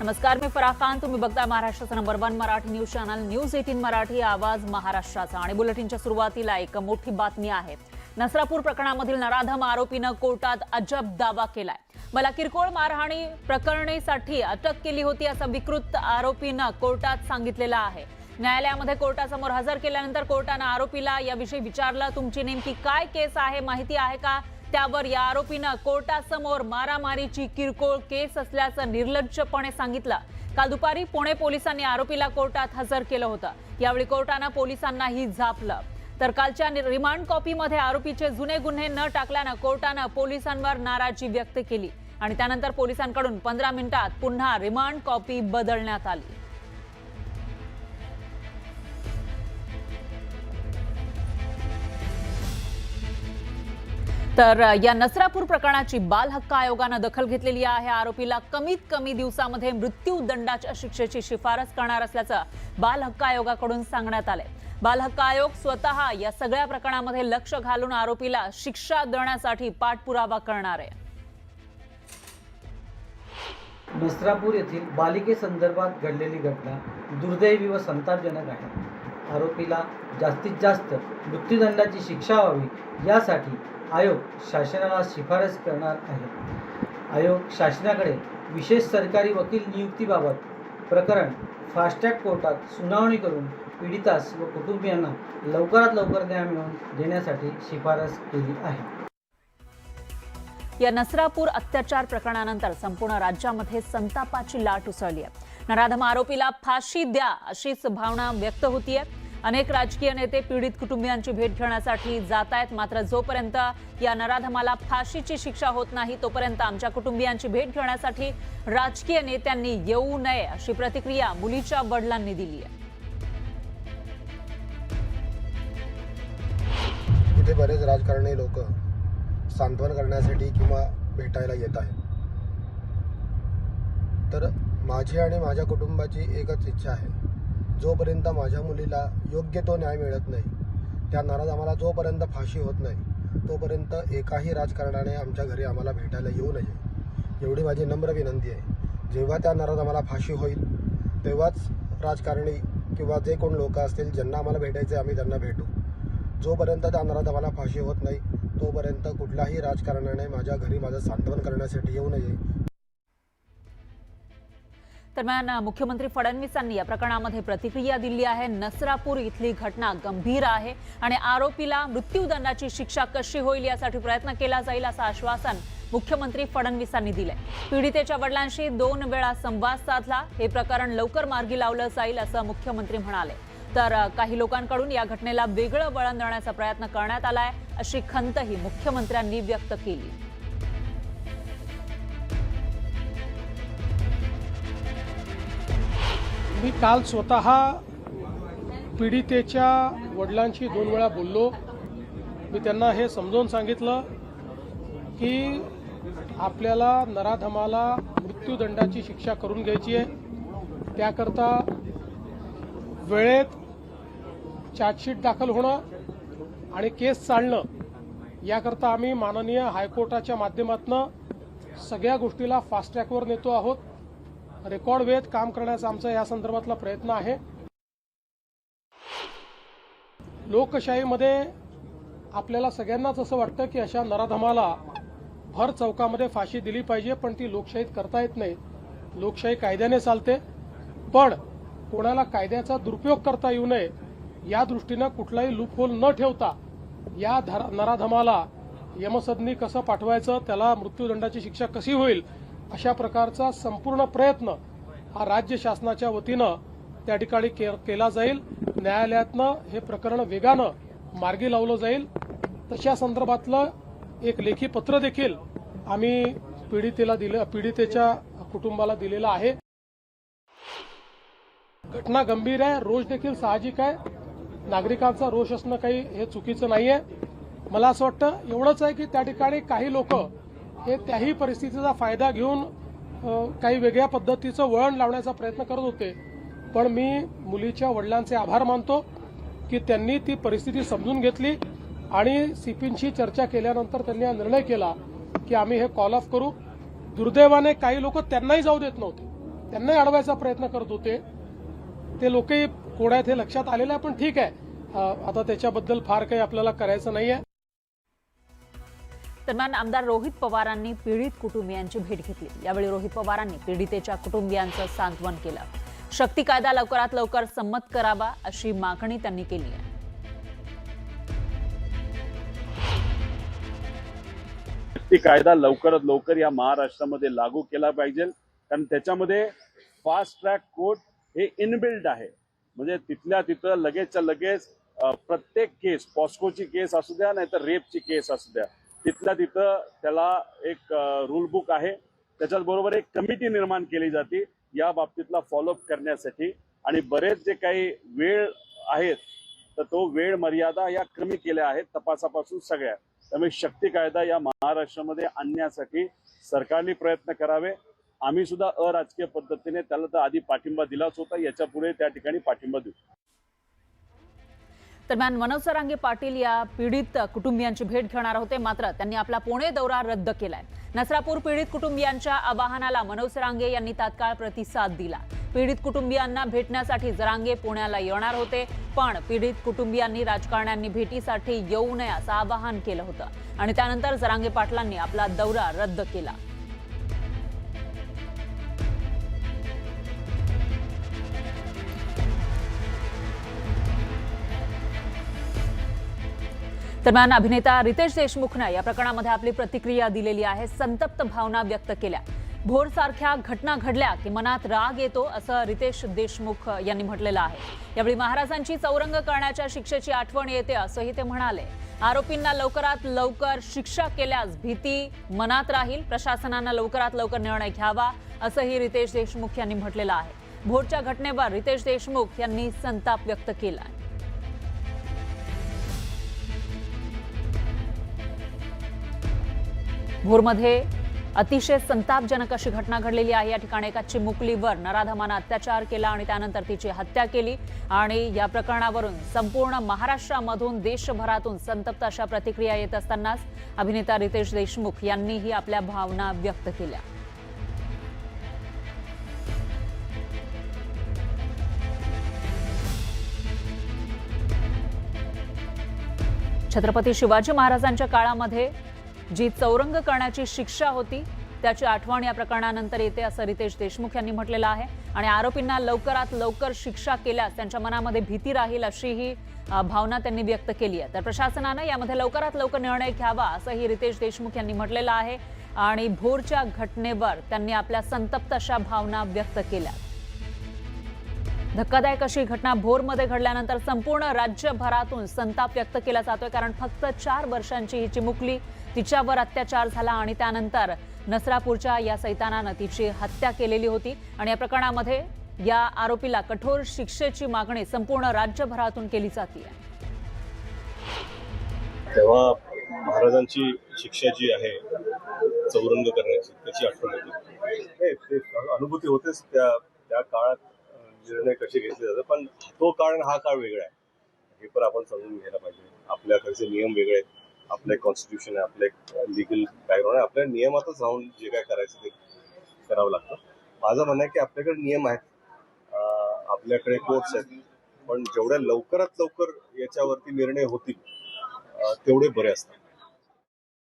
नमस्कार, मी फराह खान. तुम्ही बघताय महाराष्ट्राचा number 1 Marathi news channel news 18 Marathi, आवाज महाराष्ट्राचा. आणि बुलेटिनच्या सुरुवातीला एक मोठी बातमी आहे. नसरापूर प्रकरणामधील नराधम आरोपीनं कोर्टात अजब दावा केलाय. मला किरकोळ मारहाणी प्रकरणीसाठी अटक केली होती असं विकृत आरोपीनं कोर्टात सांगितलेलं आहे. न्यायालयामध्ये कोर्टासमोर हजर केल्यानंतर कोर्टानं आरोपीला याविषयी विचारलं, तुमची नेमकी काय केस आहे, माहिती आहे का? त्यावर या आरोपीनं कोर्टासमोर मारामारीची किरकोळ केस असल्याचं निर्लज्जपणे सांगितलं. काल दुपारी पुणे पोलिसांनी आरोपीला कोर्टात हजर केलं होतं. यावेळी कोर्टानं पोलिसांनाही झापलं. तर कालच्या रिमांड कॉपीमध्ये आरोपीचे जुने गुन्हे न टाकल्यानं कोर्टानं पोलिसांवर नाराजी व्यक्त केली आणि त्यानंतर पोलिसांकडून 15 मिनिटात पुन्हा रिमांड कॉपी बदलण्यात आली. तर या नसरापूर प्रकरणाची बाल हक्क आयोगानं दखल घेतलेली आहे. आरोपीला कमीत कमी दिवसामध्ये मृत्यूदंडाच्या शिक्षेची शिफारस करणार असल्याचं बाल हक्क आयोगाकडून सांगण्यात आलंय. बाल हक्क आयोग स्वतः या सगळ्या प्रकरणामध्ये लक्ष घालून आरोपीला शिक्षा देण्यासाठी पाठपुरावा करणार आहे. नसरापूर येथील बालिकेसंदर्भात घडलेली घटना दुर्दैवी व संतापजनक आहे. आरोपीला जास्तीत जास्त मृत्यूदंडाची शिक्षा व्हावी यासाठी आयोग शासनाला शिफारस करणार आहे. आयोग शासनाकडे विशेष सरकारी वकील नियुक्तीबाबत प्रकरण फास्ट ट्रॅक कोर्टात सुनावणी करून पीडितास व कुटुंबियांना लवकरात लवकर न्याय मिळवून देण्यासाठी शिफारस केली आहे. या नसरापूर अत्याचार प्रकरणानंतर संपूर्ण राज्यामध्ये संतापाची लाट उसळली आहे. नराधम आरोपीला फाशी द्या अशीच भावना व्यक्त होतीये. अनेक राजकीय नेते पीडित कुटुंबियांची भेट घेण्यासाठी जात आहेत. मात्र जोपर्यंत या नराधमाला फाशीची शिक्षा होत नाही तोपर्यंत आमच्या कुटुंबियांची भेट घेण्यासाठी राजकीय नेत्यांनी येऊ नये अशी प्रतिक्रिया मुलीच्या वडिलांनी दिली आहे. इथे बरेच राजकारणी लोक सांत्वन करण्यासाठी किंवा भेटायला येत आहेत. तर माझी आणि माझ्या कुटुंबाची एकच इच्छा आहे, जोपर्यंत माझ्या मुलीला योग्य तो न्याय मिळत नाही, त्या नराधमाला जोपर्यंत फाशी होत नाही तोपर्यंत एकाही राजकारणाने आमच्या घरी आम्हाला भेटायला येऊ नये एवढी माझी नम्र विनंती आहे. जेव्हा त्या नराधमाला फाशी होईल तेव्हाच राजकारणी किंवा जे कोण लोक असतील ज्यांना आम्हाला भेटायचे आम्ही त्यांना भेटू. जोपर्यंत त्या नराधमाला फाशी होत नाही तोपर्यंत कुठल्याही राजकारणाने माझ्या घरी माझं सांत्वन करण्यासाठी येऊ नये. दरम्यान मुख्यमंत्री फडणवीसांनी या प्रकरणामध्ये प्रतिक्रिया दिली आहे. नसरापूर इथली घटना गंभीर आहे आणि आरोपीला मृत्यूदंडाची शिक्षा कशी होईल यासाठी प्रयत्न केला जाईल असं आश्वासन मुख्यमंत्री फडणवीसांनी दिलंय. पीडितेच्या वडिलांशी 2 वेळा संवाद साधला. हे प्रकरण लवकर मार्गी लावलं जाईल असं मुख्यमंत्री म्हणाले. तर काही लोकांकडून या घटनेला वेगळं वळण देण्याचा प्रयत्न करण्यात आलाय अशी खंतही मुख्यमंत्र्यांनी व्यक्त केली. मी काल स्वतः पीडितेच्या वडिलांशी 2 वेळा बोललो. मी त्यांना हे समजावून सांगितलं की आपल्याला नराधमाला मृत्यूदंडाची शिक्षा करून घ्यायची आहे. त्याकरता वेळेत चार्जशीट दाखल होणं आणि केस चालणं याकरता आम्ही माननीय हायकोर्टाच्या माध्यमातून सगळ्या गोष्टीला फास्ट ट्रॅकवर नेतो आहोत. रेकॉर्ड वेळेत काम करण्याचा आमचा या संदर्भातला प्रयत्न आहे. लोकशाहीमध्ये आपल्याला सगळ्यांनाच असं वाटतं की अशा नराधमाला भर चौकामध्ये फाशी दिली पाहिजे, पण ती लोकशाहीत करता येत नाही. लोकशाही कायद्याने चालते, पण कोणाला कायद्याचा दुरुपयोग करता येऊ नये या दृष्टीनं कुठलाही लूपहोल न ठेवता या नराधमाला यमसदनी कसं पाठवायचं, त्याला मृत्यूदंडाची शिक्षा कशी होईल अशा प्रकारचा संपूर्ण प्रयत्न हा राज्य शासनाच्या वतीनं त्या ठिकाणी केला जाईल. न्यायालयातनं हे प्रकरण वेगानं मार्गी लावलं जाईल. तशा संदर्भातलं एक लेखी पत्र देखील आम्ही पीडितेच्या कुटुंबाला दिलेलं आहे. घटना गंभीर आहे, रोष देखील साहजिक आहे. नागरिकांचा रोष असणं काही हे चुकीचं नाहीये. मला असं वाटतं एवढंच आहे की त्या ठिकाणी काही लोक हे त्याही परिस्थितीचा फायदा घेऊन काही वेगळ्या पद्धतीचं वळण लावण्याचा प्रयत्न करत होते. पण मी मुलीच्या वडिलांचे आभार मानतो की त्यांनी ती परिस्थिती समजून घेतली आणि सीपींशी चर्चा केल्यानंतर त्यांनी हा निर्णय केला की आम्ही हे कॉल ऑफ करू. दुर्दैवाने काही लोक त्यांनाही जाऊ देत नव्हते. त्यांनाही अडवायचा प्रयत्न करत होते. ते लोकही कोड्यात हे लक्षात आलेलं आहे, पण ठीक आहे, आता त्याच्याबद्दल फार काही आपल्याला करायचं नाहीये. दरम्यान आमदार रोहित पवारांनी पीडित कुटुंबियांची भेट घेतली. यावेळी रोहित पवारांनी पीडितेच्या कुटुंबियांचं सांत्वन केलं. शक्ती कायदा लवकरात लवकर संमत करावा अशी मागणी त्यांनी केली आहे. शक्ती कायदा लवकरात लवकर या महाराष्ट्रामध्ये लागू केला पाहिजे, कारण त्याच्यामध्ये फास्ट ट्रॅक कोर्ट हे इनबिल्ड आहे. म्हणजे तिथल्या तिथं लगेचच्या लगेच प्रत्येक केस, पॉस्कोची केस असू द्या नाहीतर रेपची केस असू द्या, तिथल्या तिथं त्याला एक रूल बुक आहे. त्याच्याबरोबर एक कमिटी निर्माण केली जाते या बाबतीतला फॉलोअप करण्यासाठी. आणि बरेच जे काही वेळ आहेत तर तो वेळ मर्यादा या कमी केल्या आहेत तपासापासून सगळ्या. त्यामुळे शक्ती कायदा या महाराष्ट्रामध्ये आणण्यासाठी सरकारने प्रयत्न करावे. आम्ही सुद्धा अराजकीय पद्धतीने त्याला तर आधी पाठिंबा दिलाच होता, याच्या पुढे त्या ठिकाणी पाठिंबा देऊ. दरम्यान मनोज जरांगे पाटील या पीडित कुटुंबियांची भेट घेणार होते, मात्र त्यांनी आपला पुणे दौरा रद्द केलाय. नसरापूर पीडित कुटुंबियांच्या आवाहनाला मनोज जरांगे यांनी तात्काळ प्रतिसाद दिला. पीडित कुटुंबियांना भेटण्यासाठी जरांगे पुण्याला येणार होते, पण पीडित कुटुंबियांनी राजकारण्यांनी भेटीसाठी येऊ नये असं आवाहन केलं होतं आणि त्यानंतर जरांगे पाटलांनी आपला दौरा रद्द केला. दरम्यान अभिनेता रितेश देशमुखने या प्रकरणामध्ये आपली प्रतिक्रिया दिलेली आहे. संतप्त भावना व्यक्त केल्या. भोरसारख्या घटना घडल्या की मनात राग येतो असं रितेश देशमुख यांनी म्हटलेलं आहे. यावेळी महाराजांची चौरंग करण्याच्या शिक्षेची आठवण येते असंही ते म्हणाले. आरोपींना लवकरात लवकर शिक्षा केल्यास भीती मनात राहील. प्रशासनानं लवकरात लवकर निर्णय घ्यावा असंही रितेश देशमुख यांनी म्हटलेलं आहे. भोरच्या घटनेवर रितेश देशमुख यांनी संताप व्यक्त केला. भोरमध्ये अतिशय संतापजनक अशी घटना घडलेली आहे. या ठिकाणी एका चिमुकलीवर नराधमानं अत्याचार केला आणि त्यानंतर तिची हत्या केली आणि या प्रकरणावरून संपूर्ण महाराष्ट्रामधून देशभरातून संतप्त अशा प्रतिक्रिया येत असतानाच अभिनेता रितेश देशमुख यांनीही आपल्या भावना व्यक्त केल्या. छत्रपती शिवाजी महाराजांच्या काळामध्ये जी चौरंग करण्याची शिक्षा होती त्याची आठवण या प्रकरणानंतर येते असं रितेश देशमुख यांनी म्हटलेलं आहे. आणि आरोपींना लवकरात लवकर शिक्षा केल्यास त्यांच्या मनामध्ये भीती राहील अशीही भावना त्यांनी व्यक्त केली आहे. तर प्रशासनानं यामध्ये लवकरात लवकर निर्णय घ्यावा असंही रितेश देशमुख यांनी म्हटलेलं आहे. आणि भोरच्या घटनेवर त्यांनी आपल्या संतप्त अशा भावना व्यक्त केल्या. धक्कादायक अशी घटना भोरमध्ये घडल्यानंतर संपूर्ण राज्यभरातून संताप व्यक्त केला जातोय. कारण फक्त 4 वर्षांची ही चिमुकली, तिच्यावर अत्याचार झाला आणि त्यानंतर नसरापूरच्या या सैतानानं तिची हत्या केलेली होती. आणि या प्रकरणामध्ये या आरोपीला कठोर शिक्षेची मागणी संपूर्ण राज्यभरातून केली जाते. तेव्हा महाराजांची शिक्षा जी आहे चौरंग करण्याची त्याची आठवण येते. ते अनुभूती होतेच त्या काळात निर्णय कसे घेतले जातात, पण तो काळ आणि हा काळ वेगळा आहे हे पण आपण समजून घ्यायला पाहिजे. आपल्याकडचे नियम वेगळे आहेत, आपले कॉन्स्टिट्यूशन आहे, आपले लिगल बॅकग्राऊंड आहे. आपल्या नियमातच राहून जे काय करायचं ते करावं लागतं. माझं म्हणणं आहे की आपल्याकडे नियम आहेत, आपल्याकडे कोर्ट्स आहेत, पण जेवढ्या लवकरात लवकर याच्यावरती निर्णय होतील तेवढे बरे असतात.